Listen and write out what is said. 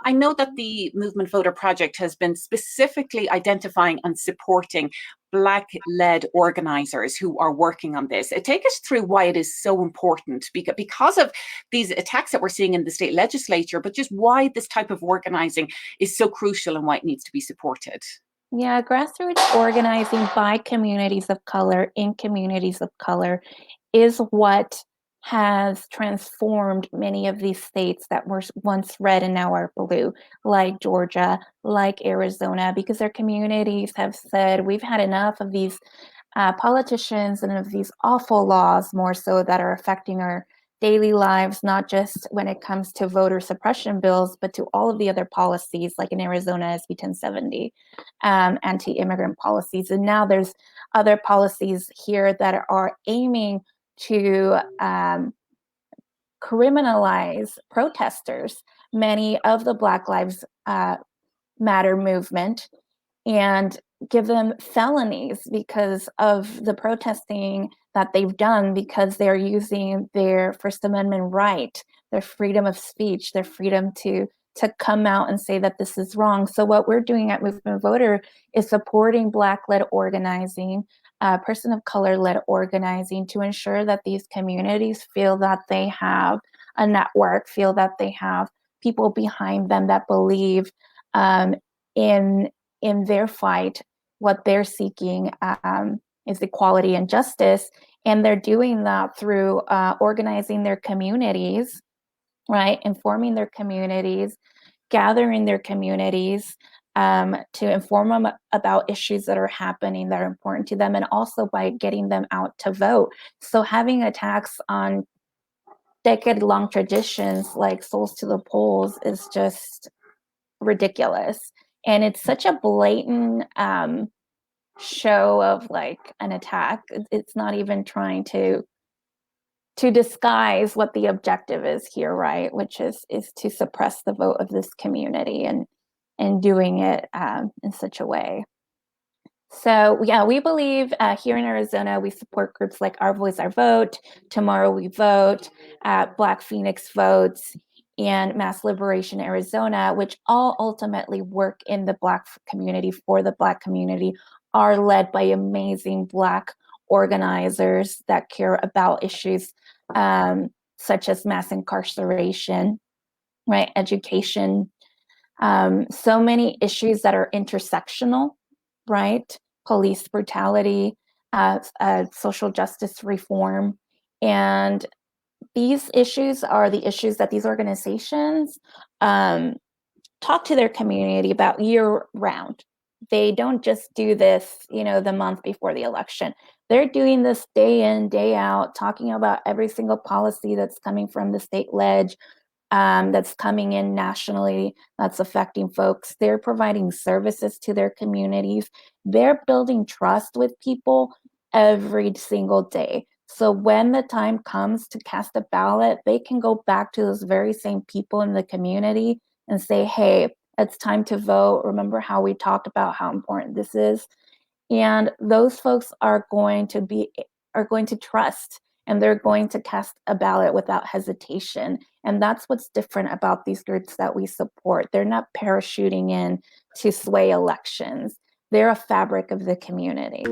I know that the Movement Voter Project has been specifically identifying and supporting Black-led organizers who are working on this. Take us through why it is so important, because of these attacks that we're seeing in the state legislature, but just why this type of organizing is so crucial and why it needs to be supported. Yeah, grassroots organizing by communities of color in communities of color is what has transformed many of these states that were once red and now are blue, like Georgia, like Arizona, because their communities have said, we've had enough of these politicians and of these awful laws, more so, that are affecting our daily lives, not just when it comes to voter suppression bills, but to all of the other policies, like in Arizona, SB 1070, anti-immigrant policies. And now there's other policies here that are aiming to criminalize protesters, many of the Black Lives Matter movement, and give them felonies because of the protesting that they've done, because they're using their First Amendment right, their freedom of speech, their freedom to come out and say that this is wrong. So what we're doing at Movement Voter is supporting Black-led organizing, person of color-led organizing, to ensure that these communities feel that they have a network, feel that they have people behind them that believe in their fight. What they're seeking is equality and justice, and they're doing that through organizing their communities, right? Informing their communities, gathering their communities to inform them about issues that are happening that are important to them, and also by getting them out to vote. So having attacks on decade-long traditions like Souls to the Polls is just ridiculous. And it's such a blatant show of like an attack. It's not even trying to disguise what the objective is here, right? Which is to suppress the vote of this community, and doing it in such a way. So yeah, we believe here in Arizona, we support groups like Our Voice, Our Vote, Tomorrow We Vote, Black Phoenix Votes, and Mass Liberation Arizona, which all ultimately work in the Black community, for the Black community, are led by amazing Black organizers that care about issues such as mass incarceration, right, education, so many issues that are intersectional, right? Police brutality, social justice reform. And these issues are the issues that these organizations talk to their community about year round. They don't just do this, the month before the election. They're doing this day in, day out, talking about every single policy that's coming from the state ledge, that's coming in nationally, that's affecting folks. They're providing services to their communities. They're building trust with people every single day. So when the time comes to cast a ballot, they can go back to those very same people in the community and say, hey, it's time to vote. Remember how we talked about how important this is? And those folks are going to trust, and they're going to cast a ballot without hesitation. And that's what's different about these groups that we support. They're not parachuting in to sway elections. They're a fabric of the community.